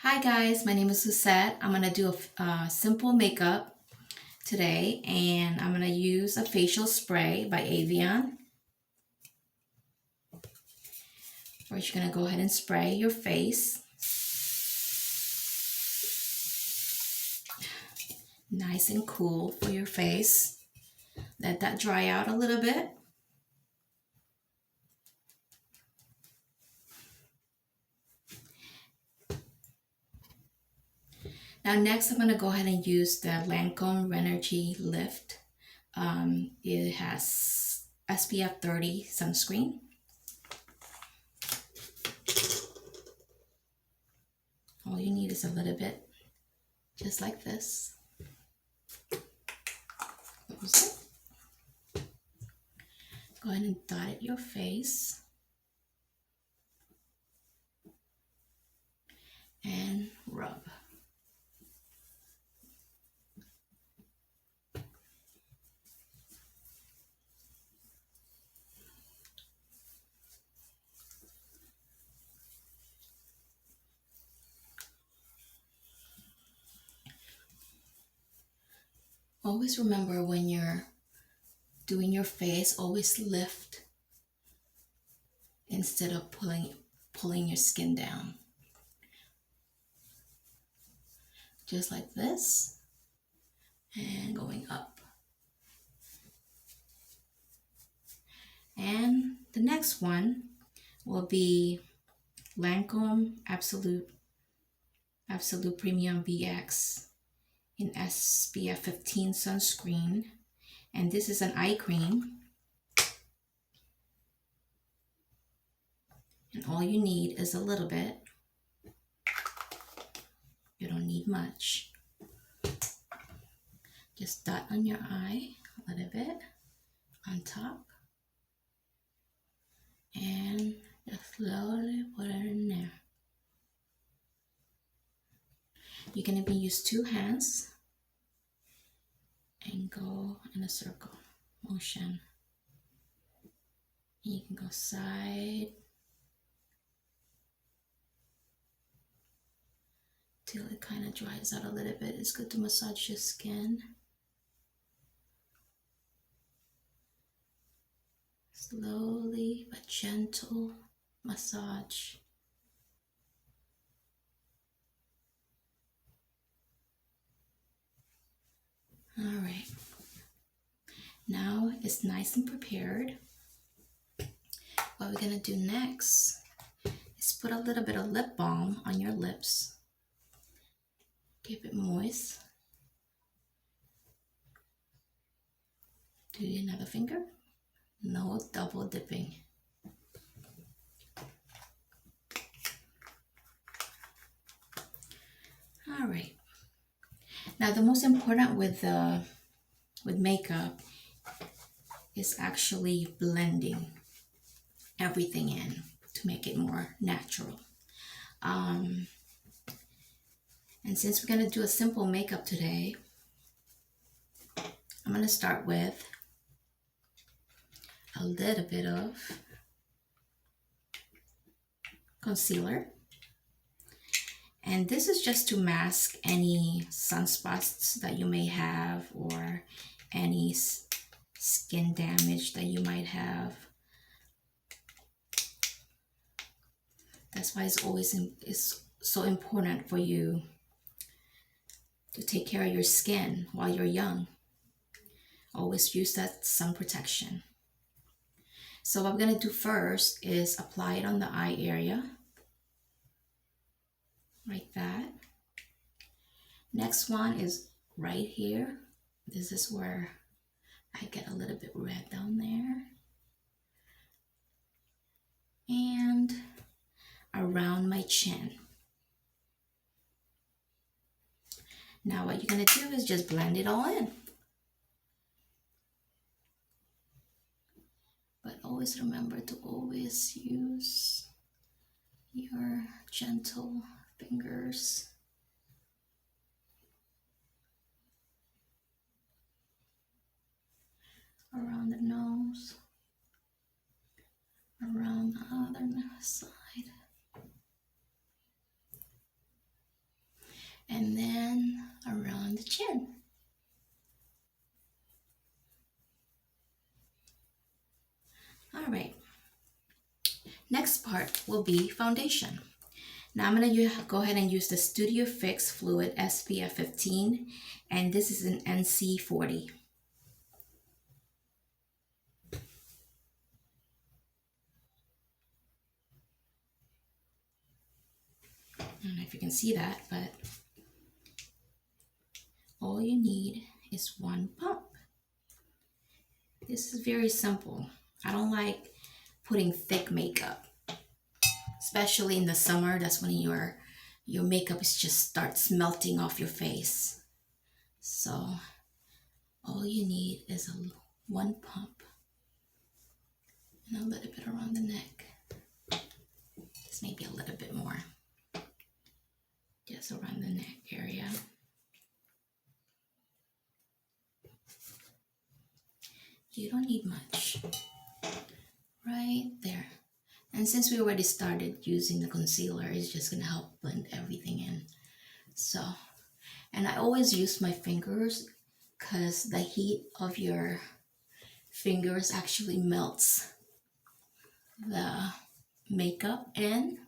Hi guys, my name is Suzette. I'm going to do a simple makeup today, and I'm going to use a facial spray by Evian. First, you're going to go ahead and spray your face. Nice and cool for your face. Let that dry out a little bit. Now next, I'm going to go ahead and use the Lancome Renergie Lift. It has SPF 30 sunscreen. All you need is a little bit, just like this. Go ahead and dot it your face. And rub. Always remember when you're doing your face, always lift instead of pulling your skin down. Just like this, and going up. And the next one will be Lancome Absolue Premium VX in SPF 15 sunscreen, and this is an eye cream, and all you need is a little bit. You don't need much. Just dot on your eye a little bit on top, and just slowly put it in there. You can even use two hands and go in a circle motion. And you can go side till it kind of dries out a little bit. It's good to massage your skin. Slowly but gentle massage. All right. Now it's nice and prepared. What we're gonna do next is put a little bit of lip balm on your lips. Keep it moist. Do another finger. No double dipping. All right. Now the most important with makeup is actually blending everything in to make it more natural. And since we're going to do a simple makeup today, I'm going to start with a little bit of concealer. And this is just to mask any sunspots that you may have, or any skin damage that you might have. That's why it's so important for you to take care of your skin while you're young. Always use that sun protection. So what I'm going to do first is apply it on the eye area, like that. Next one is right here. This is where I get a little bit red down there. And around my chin. Now what you're going to do is just blend it all in. But always remember to always use your gentle fingers. Around the nose, around the other side. chin. All right. Next part will be foundation. Now I'm going to go ahead and use the Studio Fix Fluid SPF 15, and this is an NC 40. I don't know if you can see that, but all you need is one pump. This is very simple. I don't like putting thick makeup, especially in the summer. That's when your makeup is just starts melting off your face. So all you need is one pump and a little bit around the neck. Just maybe a little bit more. Just around the neck area. You don't need much. Right there. And since we already started using the concealer, it's just going to help blend everything in. So, and I always use my fingers because the heat of your fingers actually melts the makeup in.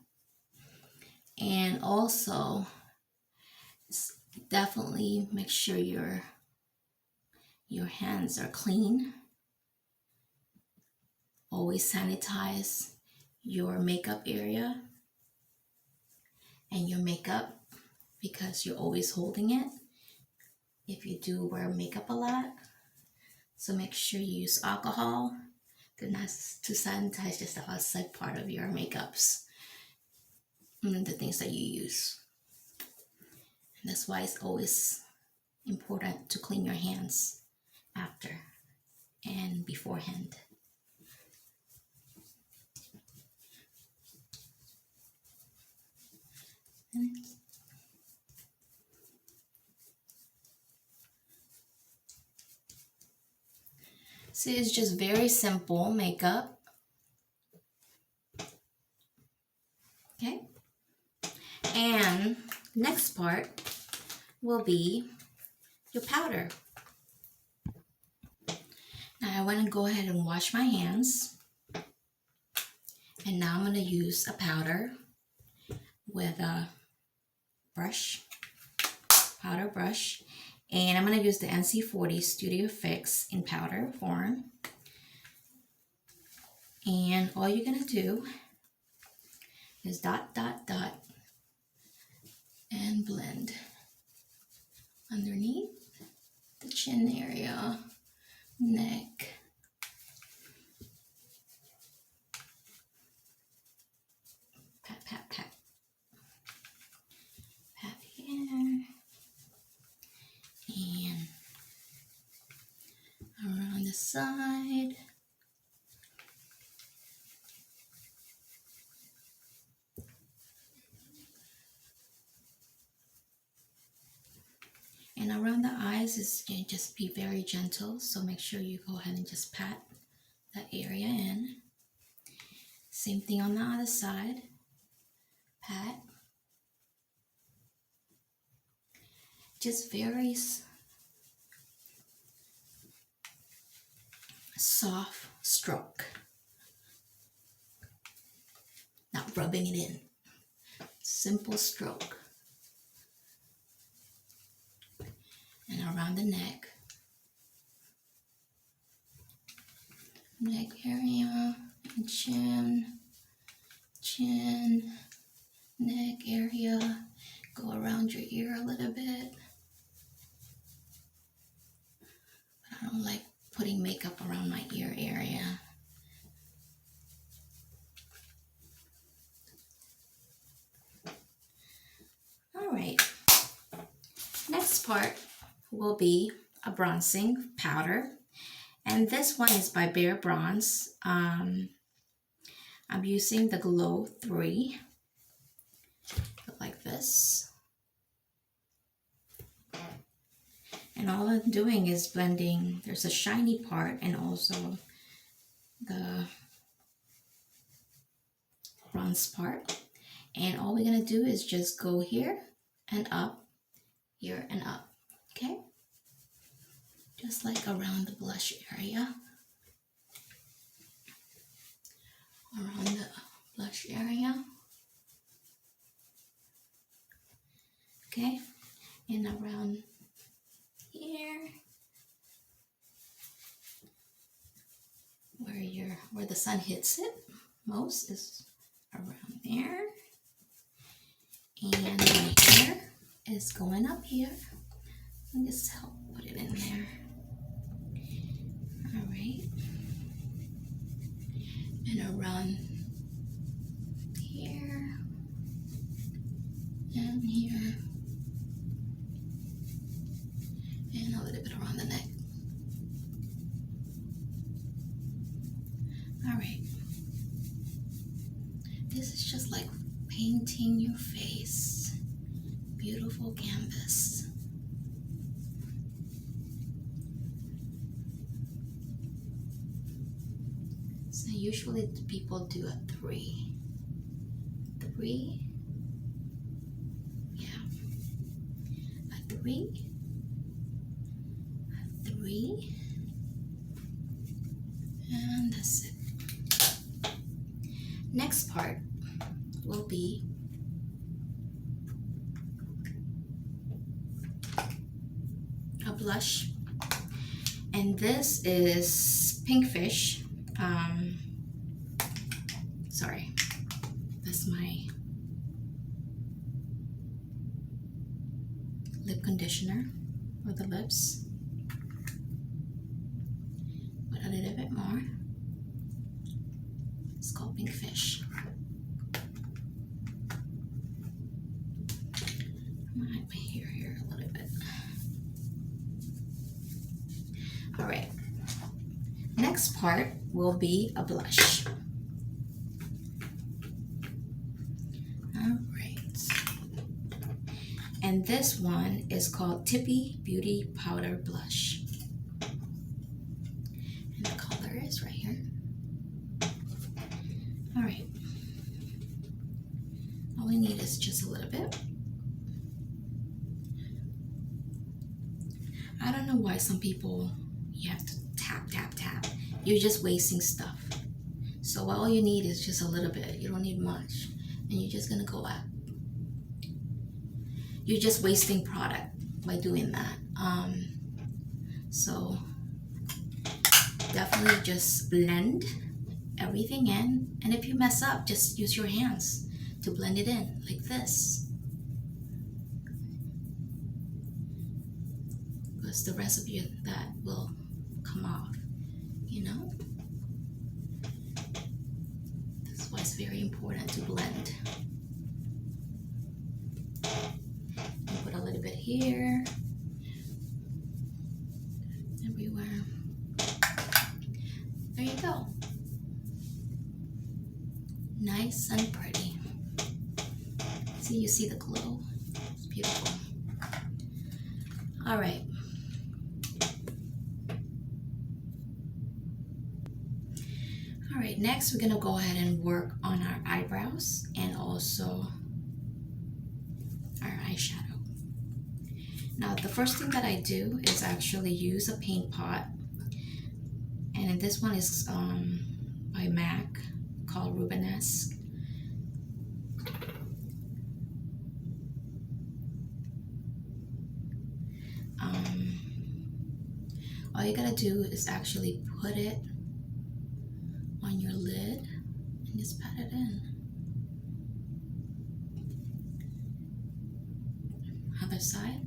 And also, definitely make sure your hands are clean. Always sanitize your makeup area and your makeup because you're always holding it if you do wear makeup a lot. So make sure you use alcohol to sanitize just the outside part of your makeups and the things that you use. And that's why it's always important to clean your hands after and beforehand. So it's just very simple makeup. Okay. And next part will be your powder. Now I want to go ahead and wash my hands. And now I'm going to use a powder with a brush, powder brush. And I'm going to use the NC40 Studio Fix in powder form. And all you're going to do is dot, dot, dot, and blend underneath the chin area, neck. Pat, pat, pat. Pat here. And around the side. And around the eyes is going to just be very gentle. So make sure you go ahead and just pat that area in. Same thing on the other side. Pat. Just very soft stroke. Not rubbing it in. Simple stroke. And around the neck. Neck area and chin, neck area. Go around your ear a little bit. But I don't like putting makeup around my ear area. All right. Next part will be a bronzing powder. And this one is by Bare Bronze. I'm using the Glow 3. Like this. And all I'm doing is blending. There's a shiny part and also the bronze part. And all we're going to do is just go here and up, here and up. Okay, just like around the blush area. Around the blush area. Okay, and around here, where the sun hits it most is around there. And my hair is going up here. Let me just help put it in there. All right. And around here and here. And a little bit around the neck. All right. This is just like painting your face. Beautiful canvas. So usually people do a 3. 3. Yeah. A 3. A 3. And that's it. Next part will be a blush, and this is Pinkfish. Sorry, that's my lip conditioner for the lips. Put a little bit more. It's called Pinkfish. I'm gonna hide my hair here a little bit. All right. Next part will be a blush. All right. And this one is called Tippy Beauty Powder Blush. And the color is right here. All right. All we need is just a little bit. I don't know why some people, you have to tap, tap, tap. You're just wasting stuff. So all you need is just a little bit. You don't need much. And you're just gonna go out. You're just wasting product by doing that. So definitely just blend everything in. And if you mess up, just use your hands to blend it in like this. Because the rest of you that will come off, you know? That's why it's very important to blend. And put a little bit here, everywhere. There you go. Nice and pretty. See, you see the glow? It's beautiful. All right. All right, next we're gonna go ahead and work on our eyebrows and also our eyeshadow. Now, the first thing that I do is actually use a paint pot. And this one is by MAC, called Rubenesque. All you gotta do is actually put it on your lid and just pat it in. Other side.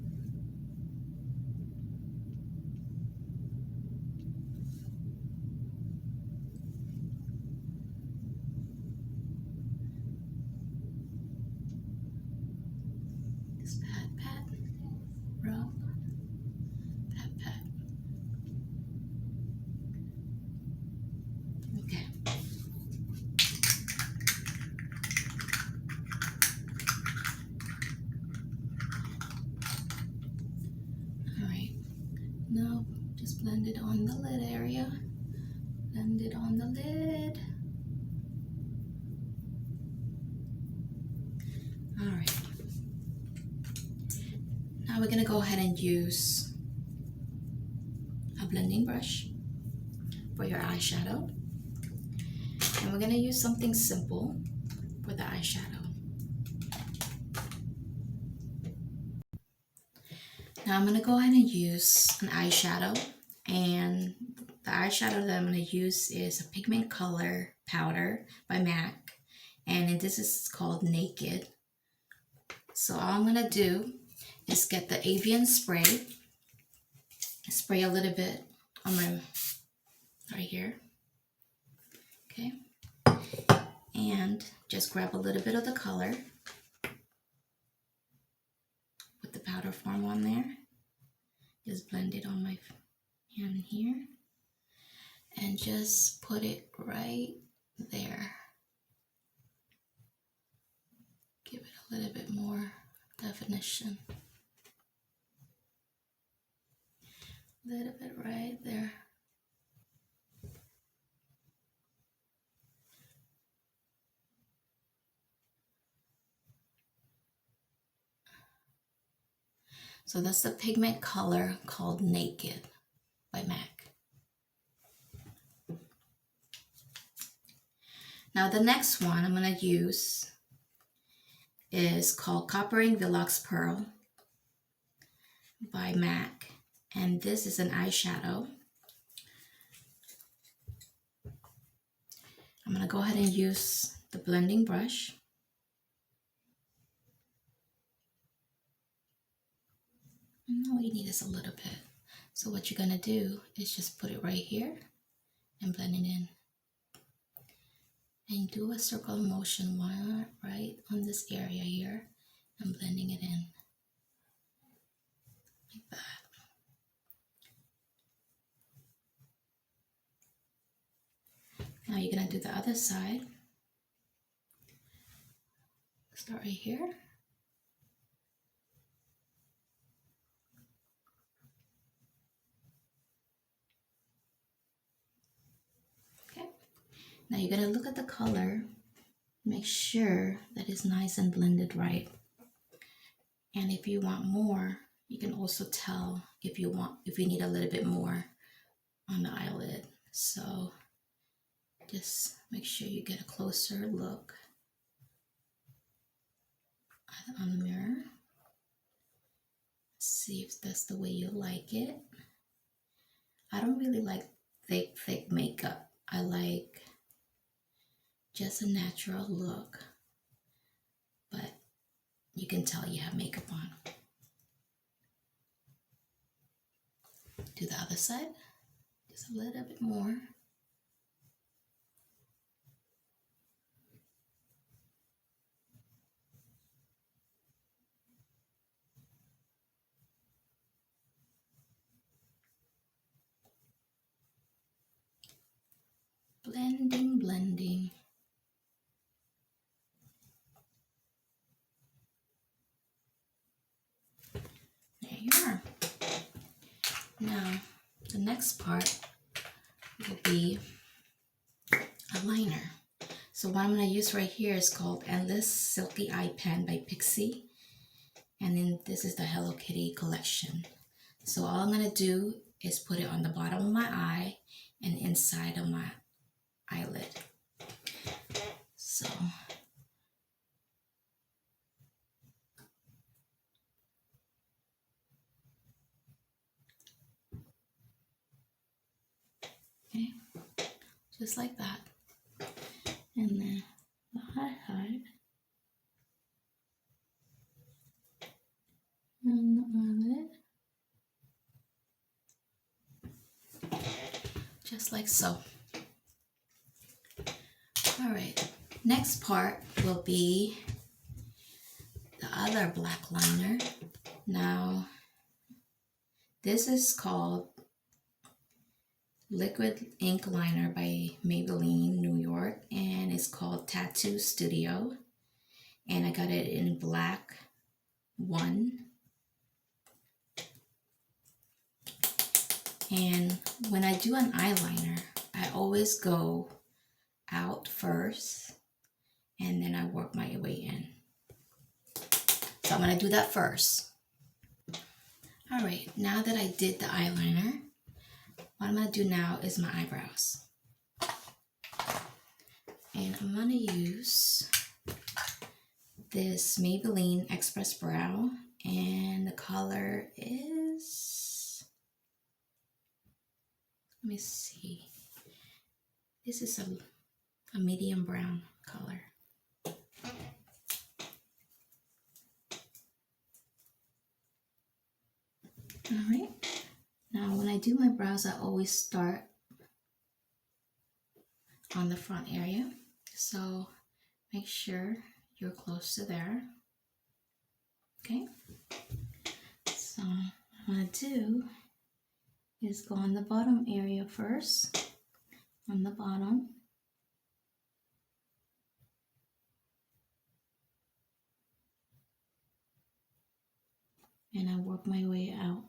Just pat, pat, rub, pat, pat. Okay. All right. Now just blend it on the lid area. Blend it on the lid. All right. Now we're gonna go ahead and use a blending brush for your eyeshadow. And we're gonna use something simple for the eyeshadow. Now I'm gonna go ahead and use an eyeshadow, and the eyeshadow that I'm gonna use is a Pigment color powder by MAC, and this is called Naked. So all I'm gonna do is get the Evian spray a little bit on my right here, okay, and just grab a little bit of the color, put the powder form on there, just blend it on my hand here, and just put it right there. Give it a little bit more definition. A little bit right there. So that's the Pigment color called Naked by MAC. Now the next one I'm going to use is called Coppering Veluxe Pearl by MAC. And this is an eyeshadow. I'm going to go ahead and use the blending brush. And all you need is a little bit. So what you're going to do is just put it right here and blend it in. And do a circle motion right on this area here and blending it in. Like that. Now you're going to do the other side. Start right here. Okay. Now you're going to look at the color, make sure that it's nice and blended right. And if you want more, you can also tell if you need a little bit more on the eyelid. So just make sure you get a closer look on the mirror. See if that's the way you like it. I don't really like thick makeup. I like just a natural look, but you can tell you have makeup on. Do the other side, just a little bit more. Blending, blending. There you are. Now, the next part will be a liner. So what I'm going to use right here is called Endless Silky Eye Pen by Pixi. And then this is the Hello Kitty collection. So all I'm going to do is put it on the bottom of my eye and inside of my eyelid. So okay, just like that. And then the high side and the eyelid, just like so. All right, next part will be the other black liner. Now, this is called Liquid Ink Liner by Maybelline, New York, and it's called Tattoo Studio. And I got it in black 1. And when I do an eyeliner, I always go out first and then I work my way in. So I'm going to do that first. Alright, now that I did the eyeliner, what I'm going to do now is my eyebrows. And I'm going to use this Maybelline Express Brow, and the color is, let me see, this is a medium brown color. Alright, now when I do my brows, I always start on the front area, so make sure you're close to there. Okay, so what I'm going to do is go on the bottom area first, on the bottom. And I work my way out.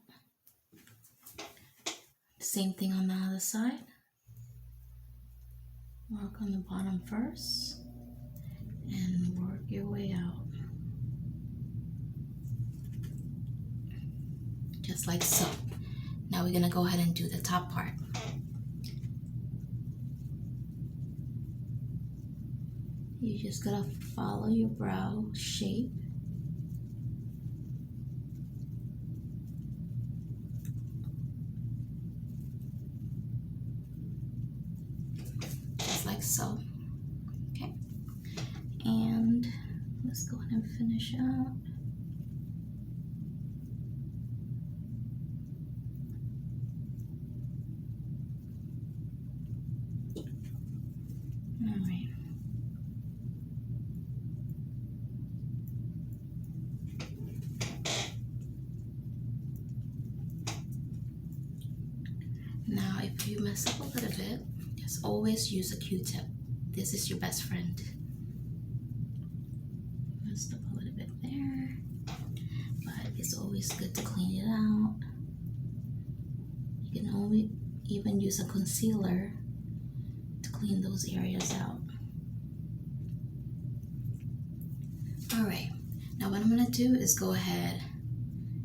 Same thing on the other side. Work on the bottom first and work your way out. Just like so. Now we're gonna go ahead and do the top part. You just gotta follow your brow shape. Just like so. Okay. And let's go ahead and finish out. Alright. Now, if you mess up a little bit, just always use a Q-tip. This is your best friend. Messed up a little bit there, but it's always good to clean it out. You can only even use a concealer to clean those areas out. Alright, now what I'm going to do is go ahead,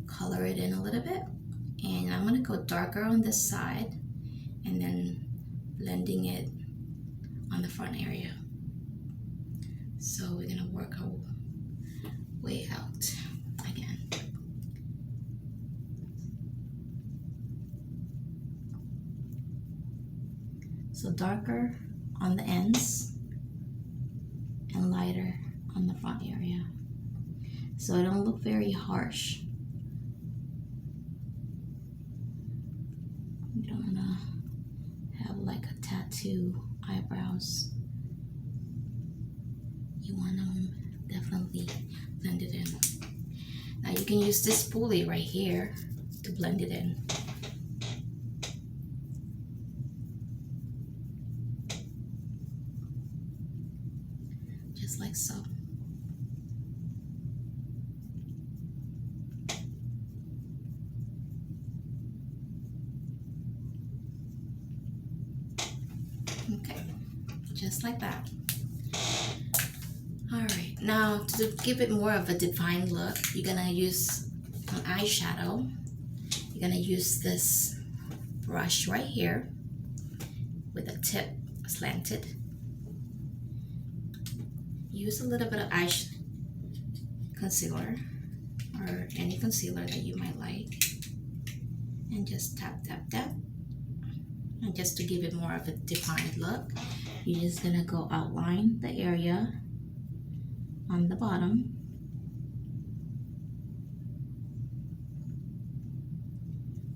color it in a little bit, and I'm going to go darker on this side and then blending it on the front area. So we're going to work our way out again. So darker on the ends and lighter on the front area, so it don't look very harsh. You don't want to have like a tattoo eyebrows. You want them definitely blended in. Now you can use this spoolie right here to blend it in. Just like so. Okay, just like that. Alright, now to give it more of a defined look, you're gonna use an eyeshadow. You're gonna use this brush right here with a tip slanted. Use a little bit of concealer or any concealer that you might like, and just tap, tap, tap. And just to give it more of a defined look, you're just gonna go outline the area on the bottom.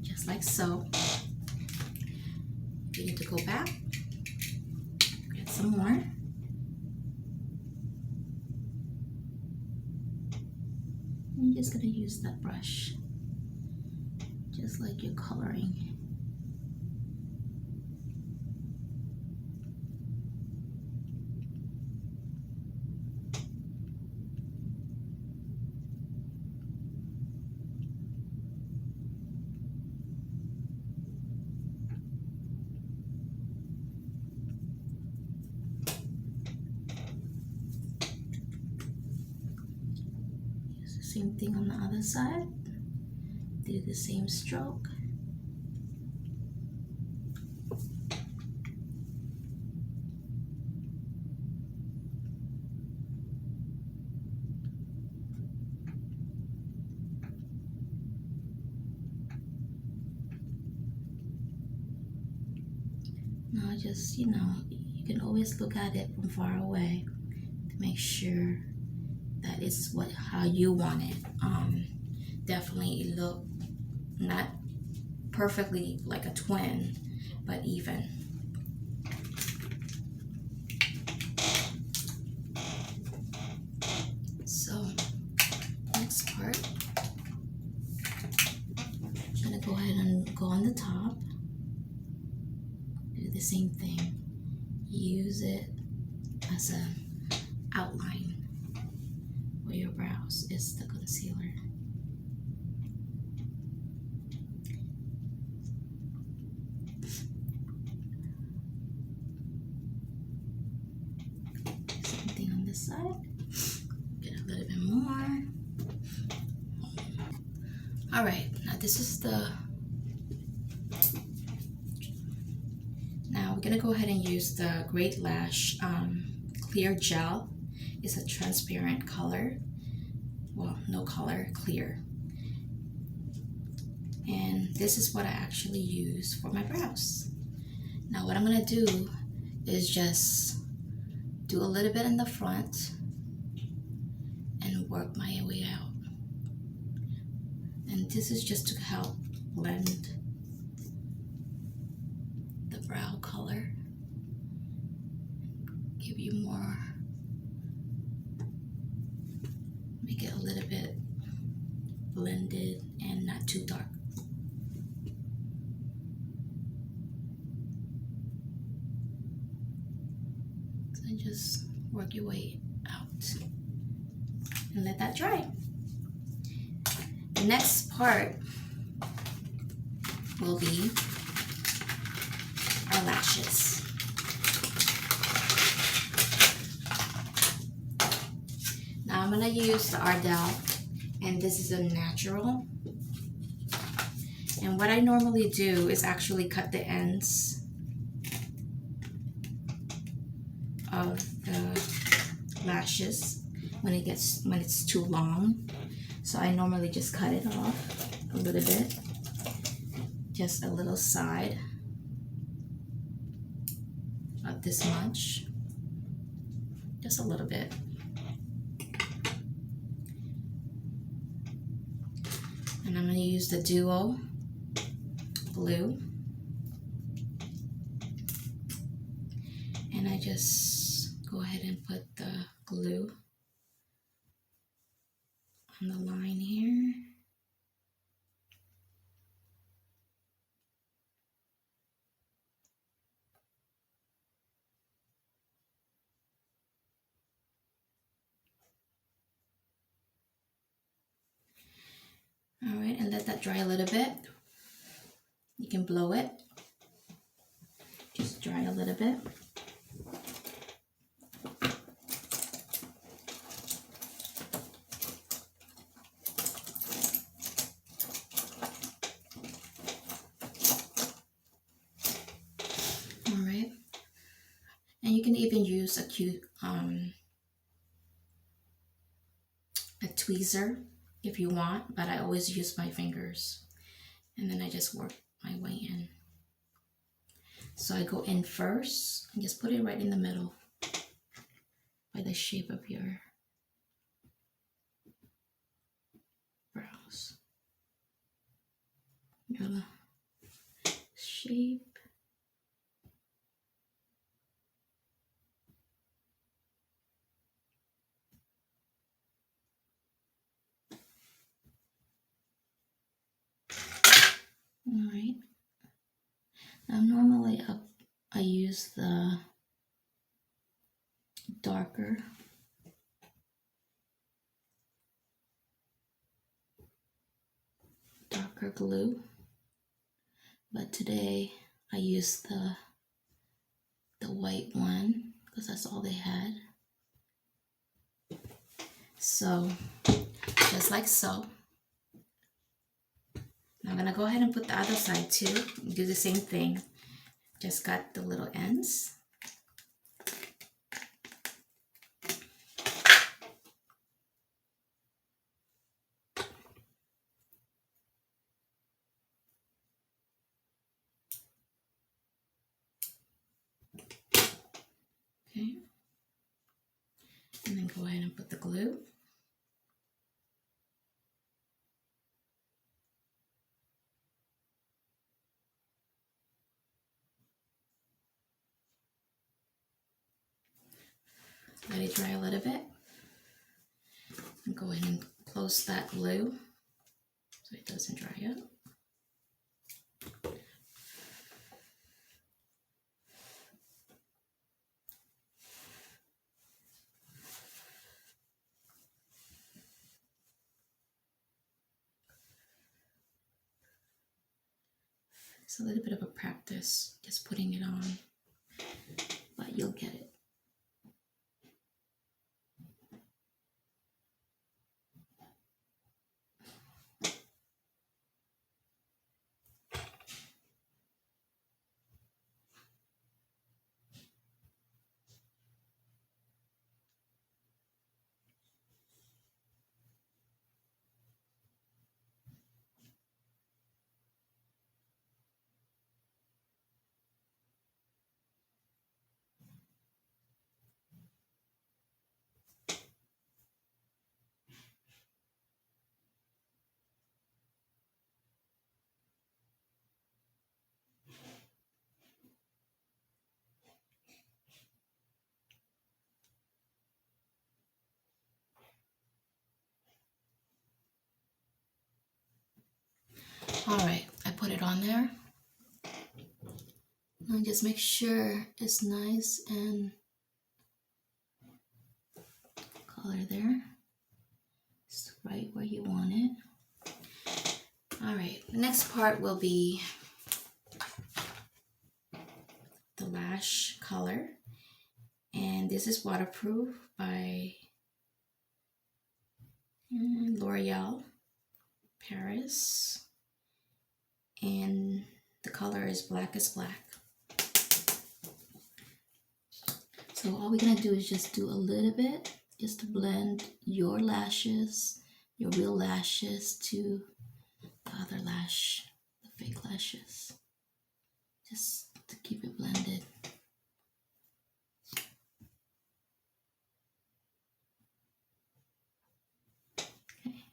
Just like so. You need to go back, get some more. I'm just gonna use that brush, just like you're coloring. Same thing on the other side. Do the same stroke. Now just, you can always look at it from far away to make sure that it's how you want it. Definitely look not perfectly like a twin, but even. So next part, I'm gonna go ahead and go on the top. Do the same thing. Use it as an outline for your brows. It's the concealer. Same thing on this side. Get a little bit more. All right, now this is the. Now we're gonna go ahead and use the Great Lash clear gel. It's a transparent color. Well, no color, clear. And this is what I actually use for my brows. Now what I'm gonna do is just do a little bit in the front and work my way out. And this is just to help blend the brow color, give you more, make it a little bit blended and not too dark. So just work your way out and let that dry. The next part will be our lashes. Now I'm gonna use the Ardell, and this is a natural. And what I normally do is actually cut the ends of the lashes when it's too long. So I normally just cut it off a little bit, just a little side of this much, just a little bit. And I'm going to use the Duo glue, and I just go ahead and put the glue on the line here. All right, and let that dry a little bit. You can blow it. Just dry a little bit. All right, and you can even use a cute a tweezer if you want, but I always use my fingers, and then I just work my way in. So I go in first and just put it right in the middle by the shape of your brows. Your shape. All right. Now normally I use the darker glue, but today I used the white one because that's all they had. So just like so, Now I'm gonna go ahead and put the other side too. Do the same thing. Just got the little ends. Okay. And then go ahead and put the glue. Let it dry a little bit. And go ahead and close that glue so it doesn't dry up. It's a little bit of a practice just putting it on, but you'll get it. All right, I put it on there. Now just make sure it's nice and color there. It's right where you want it. All right, the next part will be the lash color. And this is waterproof by L'Oreal Paris. And the color is Blackest Black. So all we're gonna do is just do a little bit, just to blend your lashes, your real lashes, to the other lash, the fake lashes. Just to keep it blended. Okay.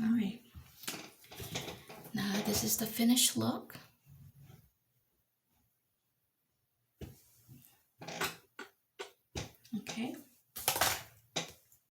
All right. Now this is the finished look. Okay.